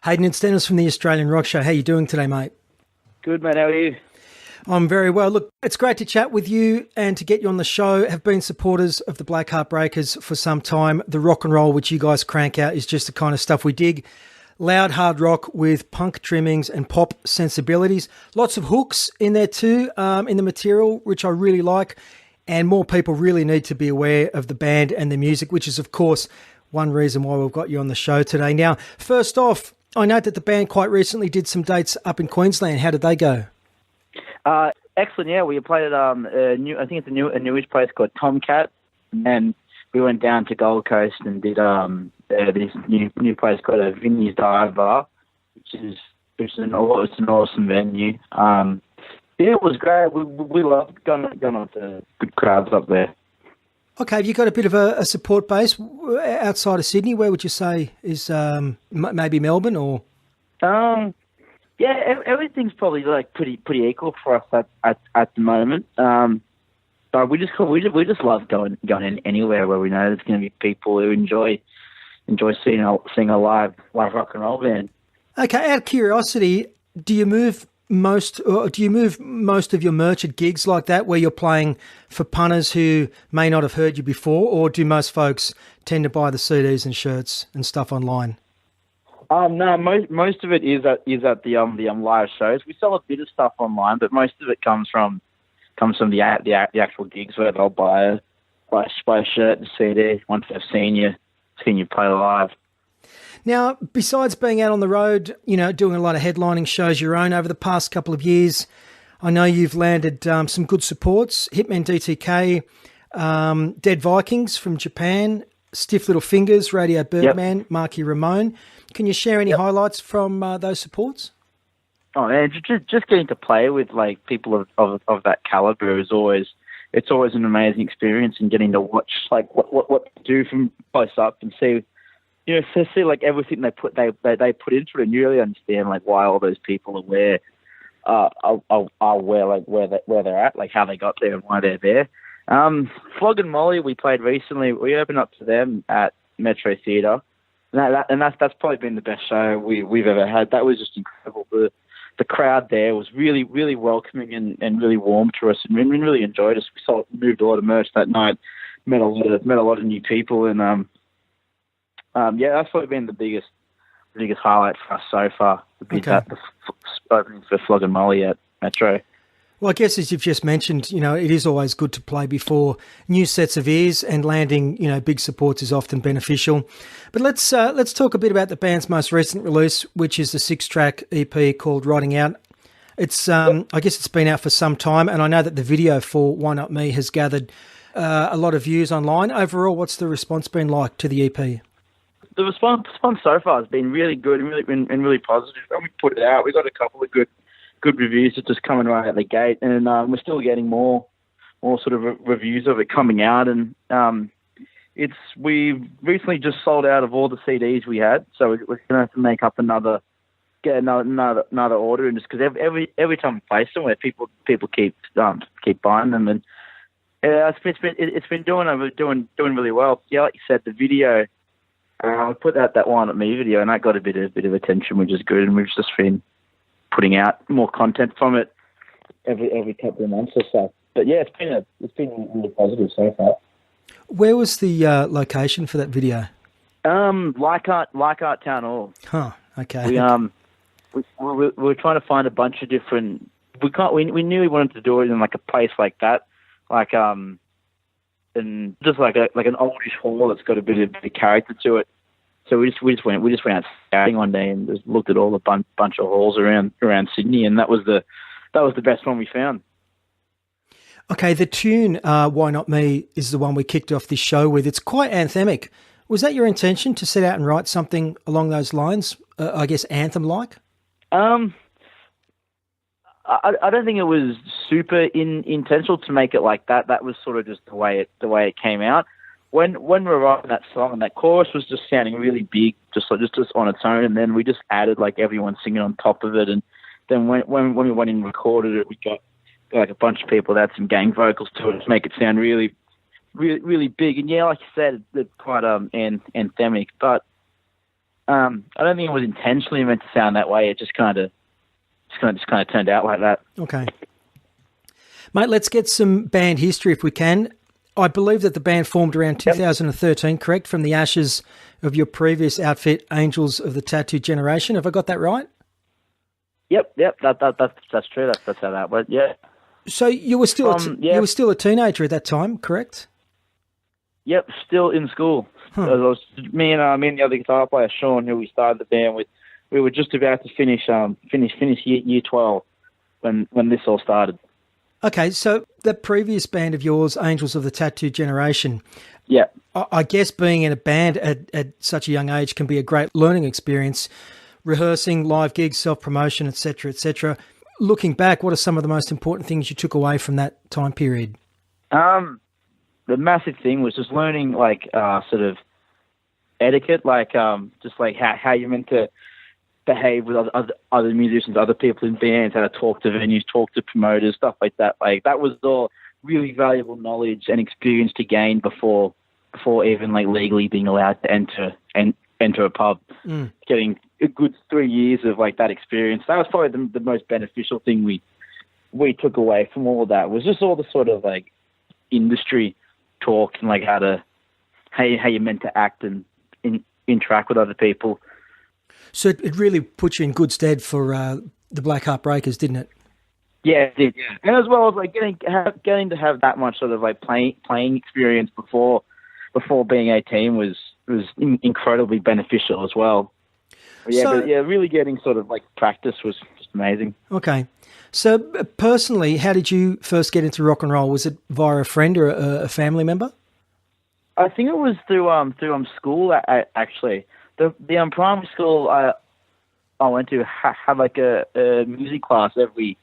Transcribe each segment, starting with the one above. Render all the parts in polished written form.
Hayden, it's Dennis from the Australian Rock Show. How are you doing today, mate? Good, mate. How are you? I'm very well. Look, it's great to chat with you and to get you on the show. Have been supporters of the Black Heartbreakers for some time. The rock and roll which you guys crank out is just the kind of stuff we dig. Loud hard rock with punk trimmings and pop sensibilities. Lots of hooks in there too, in the material, which I really like. And more people really need to be aware of the band and the music, which is, of course, one reason why we've got you on the show today. Now, first off, I know that the band quite recently did some dates up in Queensland. How did they go? Excellent. Yeah, we played at a newish place called Tomcat, and we went down to Gold Coast and did this new place called a Vinny's Dive Bar, which is an awesome venue. Yeah, it was great. We loved going to good crowds up there. Okay, have you got a bit of a support base outside of Sydney? Where would you say is maybe Melbourne or? Yeah, everything's probably like pretty equal for us at the moment. But we just love going in anywhere where we know there's going to be people who enjoy seeing a live rock and roll band. Okay, out of curiosity, do you move most of your merch at gigs like that where you're playing for punters who may not have heard you before, or do most folks tend to buy the CDs and shirts and stuff online? No, most of it is at the live shows. We sell a bit of stuff online, but most of it comes from the actual gigs where they'll buy a shirt and CD once they've seen you play live. Now, besides being out on the road, doing a lot of headlining shows your own over the past couple of years, I know you've landed some good supports. Hitman DTK, Dead Vikings from Japan, Stiff Little Fingers, Radio Birdman, yep. Marky Ramone. Can you share any highlights from those supports? Oh man, just getting to play with like people of that caliber is always an amazing experience, and getting to watch like what they do from close up and see like everything they put into it, and you really understand like why all those people are where they're at, like how they got there and why they're there. Flog and Molly, we played recently. We opened up to them at Metro Theatre, and that's probably been the best show we've ever had. That was just incredible. The crowd there was really, really welcoming and really warm to us, and really enjoyed us. We moved a lot of merch that night, met a lot of new people, and yeah, that's probably been the biggest highlight for us so far. The opening for Flog and Molly at Metro. Well, I guess as you've just mentioned, it is always good to play before new sets of ears, and landing, big supports is often beneficial. But let's talk a bit about the band's most recent release, which is the 6-track EP called Riding Out. It's I guess it's been out for some time, and I know that the video for Why Not Me has gathered a lot of views online. Overall, what's the response been like to the EP? The response so far has been really good and really positive. When we put it out, we got a couple of good reviews that just coming right out the gate, and we're still getting more sort of reviews of it coming out, and we've recently just sold out of all the CDs we had, so we're going to have to make up another order, and just because every time we play somewhere, people keep buying them, and it's been doing really well. Yeah, like you said, the video, we put out that Why Not Me video, and that got a bit of attention, which is good, and we've just been putting out more content from it every couple of months or so. But yeah, it's been really positive so far. Where was the location for that video? Leichhardt Town Hall. Huh. Okay. We were trying to find a bunch of different. We knew we wanted to do it in like a place like that, like and just like an oldish hall that's got a bit of character to it. So we just went out scouting one day and just looked at all the bunch of halls around Sydney, and that was the best one we found. Okay, the tune "Why Not Me" is the one we kicked off this show with. It's quite anthemic. Was that your intention to set out and write something along those lines? I guess anthem-like. I don't think it was super intentional to make it like that. That was sort of just the way it came out. When we were writing that song, and that chorus was just sounding really big, just on its own, and then we just added like everyone singing on top of it, and then when we went in and recorded it, we got like a bunch of people that had some gang vocals to it to make it sound really, really, really big. And yeah, like you said, it's quite anthemic. But I don't think it was intentionally meant to sound that way. It just kind of turned out like that. Okay. Mate, let's get some band history if we can. I believe that the band formed around 2013, correct? From the ashes of your previous outfit, Angels of the Tattoo Generation. Have I got that right? Yep. That's true. That's how that went. Yeah. So you were still you were still a teenager at that time, correct? Yep, still in school. Huh. Me and the other guitar player, Sean, who we started the band with, we were just about to finish year 12 when this all started. Okay, so that previous band of yours, Angels of the Tattoo Generation, yeah, I guess being in a band at such a young age can be a great learning experience, rehearsing, live gigs, self-promotion, etc., etc. Looking back, what are some of the most important things you took away from that time period? The massive thing was just learning, like, sort of etiquette, like, just like how you're meant to behave with other musicians, other people in bands, how to talk to venues, talk to promoters, stuff like that. Like, that was all really valuable knowledge and experience to gain before even, like, legally being allowed to enter a pub. Getting a good 3 years of, like, that experience. That was probably the most beneficial thing we took away from all of that, was just all the sort of, like, industry talk and, like, how you're meant to act and interact with other people. So it really put you in good stead for the Black Heartbreakers, didn't it? Yeah, it did. Yeah, and as well as, like, getting to have that much sort of, like, playing experience before being 18 was incredibly beneficial as well. But really getting sort of, like, practice was just amazing. Okay. So personally, how did you first get into rock and roll? Was it via a friend or a family member? I think it was through school, actually. The primary school I went to had like a music class every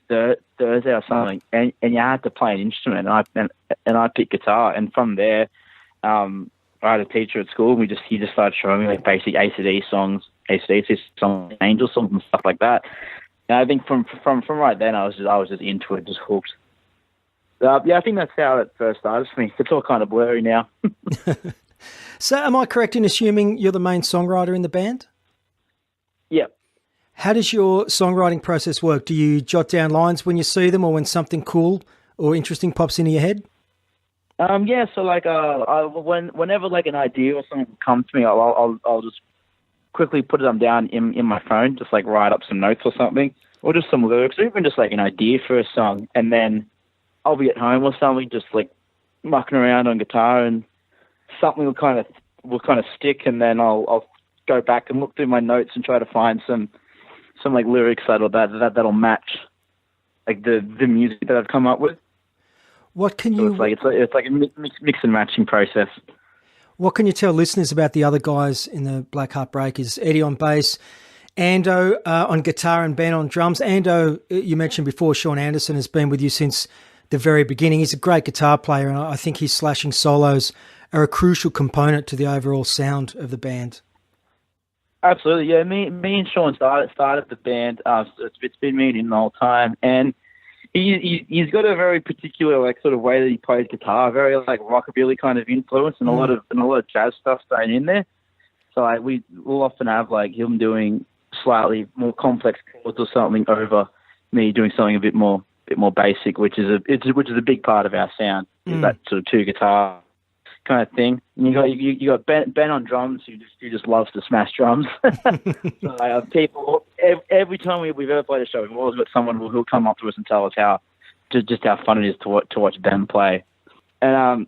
Thursday or something, and you had to play an instrument. And I picked guitar, and from there, I had a teacher at school. And he just started showing me, like, basic AC/DC songs, Angel songs, and stuff like that. And I think from right then, I was just into it, just hooked. I think that's how it first started for me. It's all kind of blurry now. So am I correct in assuming you're the main songwriter in the band? Yeah. How does your songwriting process work? Do you jot down lines when you see them, or when something cool or interesting pops into your head? Yeah. So, like, whenever, like, an idea or something comes to me, I'll just quickly put them down in my phone, just, like, write up some notes or something, or just some lyrics, or even just, like, an idea for a song. And then I'll be at home or something, just, like, mucking around on guitar, and something will kind of stick, and then I'll go back and look through my notes and try to find some like lyrics that'll match, like, the music that I've come up with. What can you? It's like a mix and matching process. What can you tell listeners about the other guys in the Black Heartbreakers? Eddie on bass, Ando on guitar, and Ben on drums. Ando, you mentioned before, Sean Anderson has been with you since the very beginning. He's a great guitar player, and I think his slashing solos are a crucial component to the overall sound of the band. Absolutely, yeah. Me and Sean started the band. It's been me and him the whole time, and he's got a very particular, like, sort of way that he plays guitar, very, like, rockabilly kind of influence, and a lot of jazz stuff thrown in there. So, like, we'll often have, like, him doing slightly more complex chords or something over me doing something a bit more basic, which is a big part of our sound. Is that sort of two guitar kind of thing. And you got Ben on drums, who just loves to smash drums. So, people, every time we've ever played a show, we've always got someone who'll come up to us and tell us how fun it is to watch Ben play. And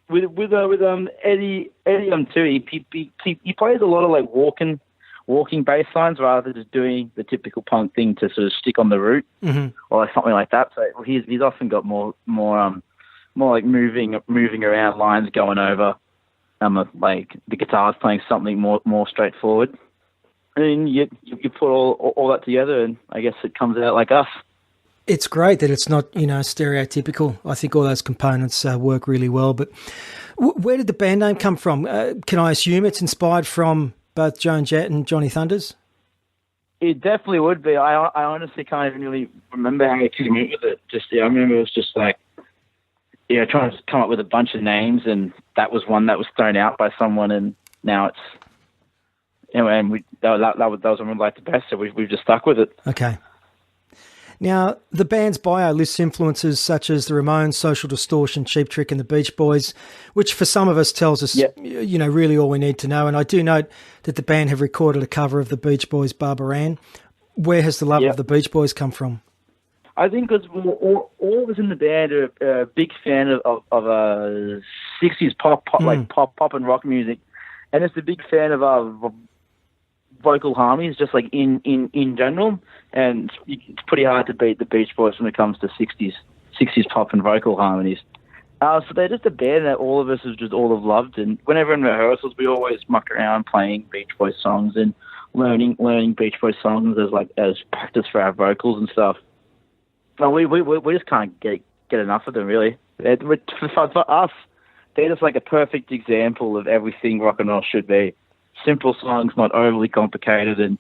with Eddie too, he plays a lot of, like, walking bass lines rather than just doing the typical punk thing to sort of stick on the root, or, like, something like that. So he's often got more like moving around lines going over, like, the guitar's playing something more straightforward. And you put all that together, and I guess it comes out like us. It's great that it's not, stereotypical. I think all those components work really well. But where did the band name come from? Can I assume it's inspired from both Joan Jett and Johnny Thunders? It definitely would be. I honestly can't even really remember how I came up with it. I remember it was just like, trying to come up with a bunch of names, and that was one that was thrown out by someone, and now and that was when we liked the best, so we've just stuck with it. Okay. Now, the band's bio lists influences such as the Ramones, Social Distortion, Cheap Trick and the Beach Boys, which for some of us tells us, really all we need to know. And I do note that the band have recorded a cover of the Beach Boys' Barbara Ann. Where has the love of the Beach Boys come from? I think because all of us in the band are a big fan of 60s pop and rock music, and it's a big fan of vocal harmonies, just like in general. And it's pretty hard to beat the Beach Boys when it comes to 60s pop and vocal harmonies. So they're just a band that all of us have loved. And whenever in rehearsals, we always muck around playing Beach Boys songs and learning Beach Boys songs as practice for our vocals and stuff. Well, we just can't get enough of them, really. For us, they're just like a perfect example of everything rock and roll should be. Simple songs, not overly complicated, and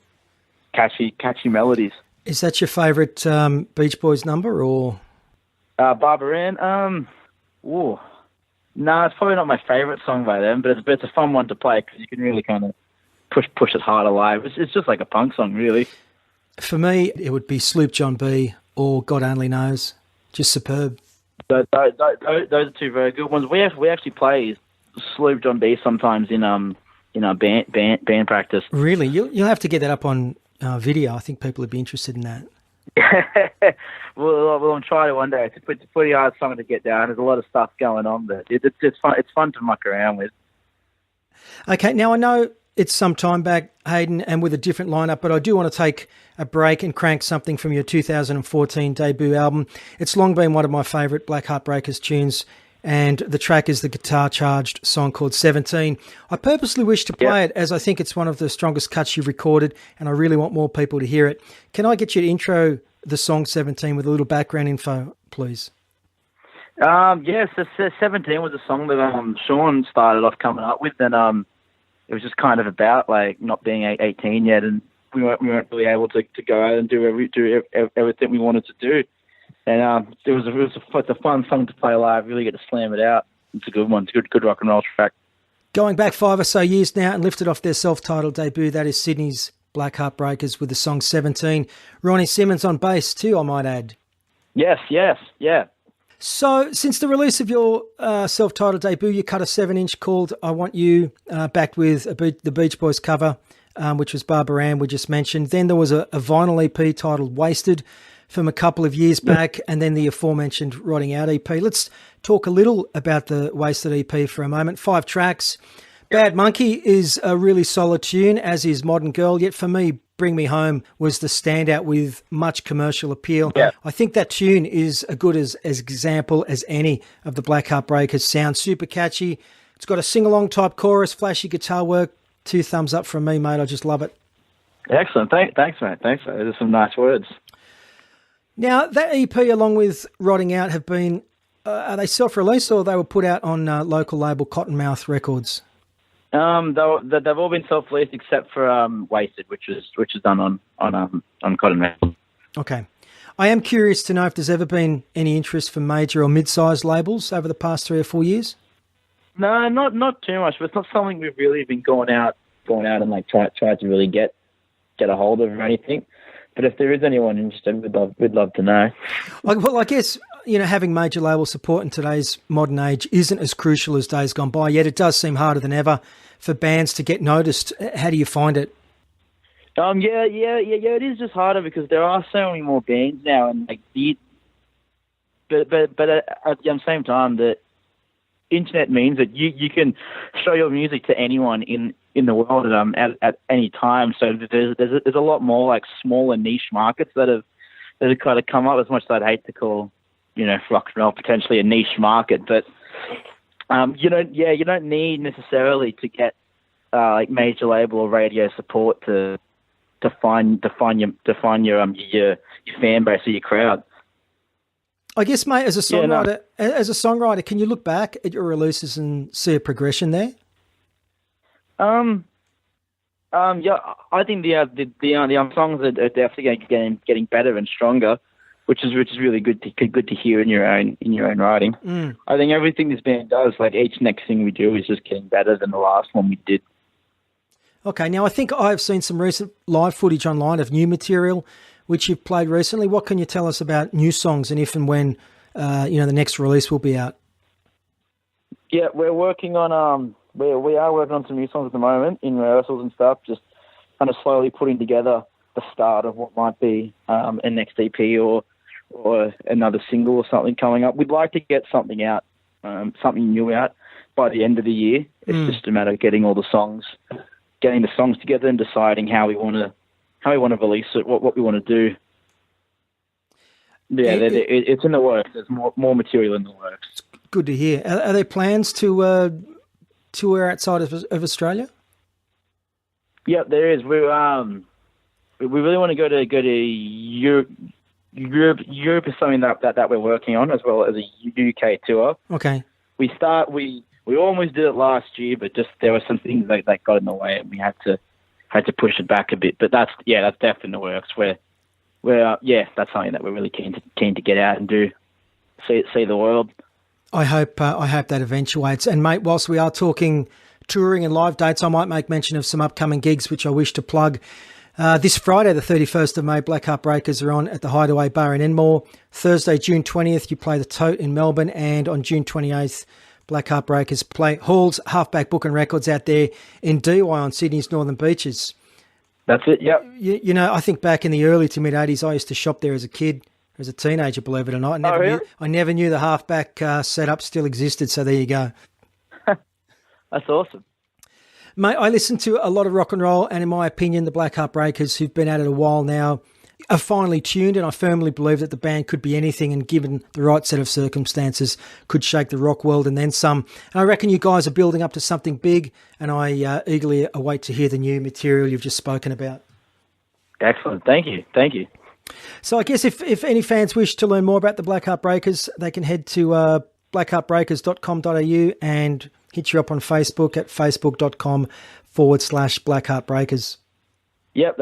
catchy melodies. Is that your favourite Beach Boys number, or? Barbara Ann? No, it's probably not my favourite song by them, but it's a fun one to play because you can really kind of push it harder live. It's just like a punk song, really. For me, it would be Sloop John B. or God Only Knows. Just superb. Those are two very good ones. We actually play Sloop John B sometimes in our band practice. Really? You'll have to get that up on video. I think people would be interested in that. well, I'm trying to one day. It's a pretty hard song to get down. There's a lot of stuff going on, but it's fun. It's fun to muck around with. Okay, now I know it's some time back, Hayden, and with a different lineup, but I do want to take a break and crank something from your 2014 debut album. It's long been one of my favourite Black Heartbreakers tunes, and the track is the guitar-charged song called 17. I purposely wish to play it as I think it's one of the strongest cuts you've recorded, and I really want more people to hear it. Can I get you to intro the song 17 with a little background info, please? Yes, 17 was a song that Sean started off coming up with, and it was just kind of about like not being 18 yet, and we weren't really able to go out and do everything we wanted to do. And it's a fun song to play live. Really get to slam it out. It's a good one. It's a good rock and roll track. Going back 5 or so years now and lifted off their self-titled debut, that is Sydney's Black Heartbreakers with the song 17. Ronnie Simmons on bass too, I might add. Yes, yeah. So since the release of your self-titled debut, you cut a 7-inch called I Want You, backed with the Beach Boys cover, which was Barbara Ann, we just mentioned. Then there was a vinyl EP titled Wasted from a couple of years back, and then the aforementioned Rotting Out EP. Let's talk a little about the Wasted EP for a moment. 5 tracks. Bad Monkey is a really solid tune, as is Modern Girl, yet for me, Bring Me Home was the standout with much commercial appeal. Yeah. I think that tune is as good as example as any of the Black Heartbreakers. Sounds super catchy. It's got a sing-along type chorus, flashy guitar work. 2 thumbs up from me, mate. I just love it. Excellent. Thanks, mate. Those are some nice words. Now, that EP along with Rotting Out have been, are they self-released or they were put out on local label Cottonmouth Records? They've all been self-released except for Wasted, which is done on Cottonmouth. Okay. I am curious to know if there's ever been any interest from major or mid-sized labels over the past 3 or 4 years? No, not too much. But it's not something we've really been going out and like try to really get a hold of or anything. But if there is anyone interested, we'd love to know. Well, I guess, having major label support in today's modern age isn't as crucial as days gone by, yet it does seem harder than ever for bands to get noticed. How do you find it? Yeah, it is just harder because there are so many more bands now, and like but at the same time, the internet means that you can show your music to anyone in the world at any time. So there's a lot more like smaller niche markets that have kind of come up. As much as I'd hate to call rock and roll potentially a niche market, but you don't need necessarily to get like major label or radio support to find your fan base or your crowd. I guess, mate, as a songwriter, can you look back at your releases and see a progression there? Yeah, I think the songs are definitely getting better and stronger, which is really good to hear in your own writing. I think everything this band does, like each next thing we do, is just getting better than the last one we did. Okay, now I think I've seen some recent live footage online of new material which you've played recently. What can you tell us about new songs and if and when the next release will be out? Yeah, we're working on we are working on some new songs at the moment in rehearsals and stuff. Just kind of slowly putting together the start of what might be a next EP or another single or something coming up. We'd like to get something out, something new out by the end of the year. It's just a matter of getting the songs together and deciding how we want to release it, what we want to do. Yeah, it's in the works. There's more material in the works. Good to hear. Are there plans to tour outside of Australia? Yeah, there is. We really want to go to Europe. Europe is something that we're working on, as well as a UK tour. Okay. We almost did it last year, but just there were some things that got in the way, and we had to push it back a bit. But that's definitely in the works. That's something that we're really keen to get out and do, see the world. I hope that eventuates. And mate, whilst we are talking touring and live dates, I might make mention of some upcoming gigs which I wish to plug. This Friday, the 31st of May, Black Heartbreakers are on at the Hideaway Bar in Enmore. Thursday, June 20th, you play the Tote in Melbourne, and on June 28th, Black Heartbreakers play Hall's Halfback Book and Records out there in Dee Why on Sydney's Northern Beaches. That's it, yep. You know, I think back in the early to mid-'80s, I used to shop there as a kid, as a teenager, believe it or not. I never knew the halfback setup still existed, so there you go. That's awesome. Mate, I listen to a lot of rock and roll, and in my opinion, the Black Heartbreakers, who've been at it a while now, are finely tuned, and I firmly believe that the band could be anything, and given the right set of circumstances, could shake the rock world and then some. And I reckon you guys are building up to something big, and I eagerly await to hear the new material you've just spoken about. Excellent. Thank you. So I guess if any fans wish to learn more about the Black Heartbreakers, they can head to blackheartbreakers.com.au and hit you up on Facebook at facebook.com/Black Heartbreakers. Yep,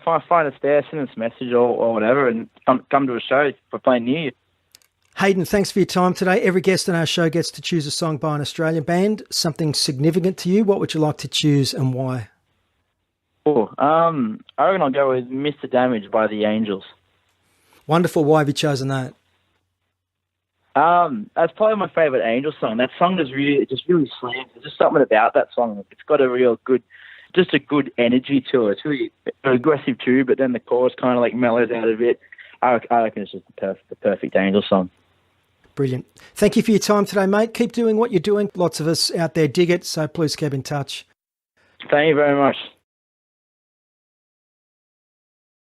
find us there, send us a message or whatever, and come to a show if we're playing near you. Hayden, thanks for your time today. Every guest on our show gets to choose a song by an Australian band. Something significant to you, what would you like to choose and why? I reckon I'll go with Mr. Damage by The Angels. Wonderful. Why have you chosen that? That's probably my favourite Angels song. That song just really slams. There's just something about that song. It's got a real good, just a good energy to it. It's really an aggressive too, but then the chorus kind of like mellows out a bit. I reckon it's just the perfect Angels song. Brilliant. Thank you for your time today, mate. Keep doing what you're doing. Lots of us out there dig it, so please keep in touch. Thank you very much.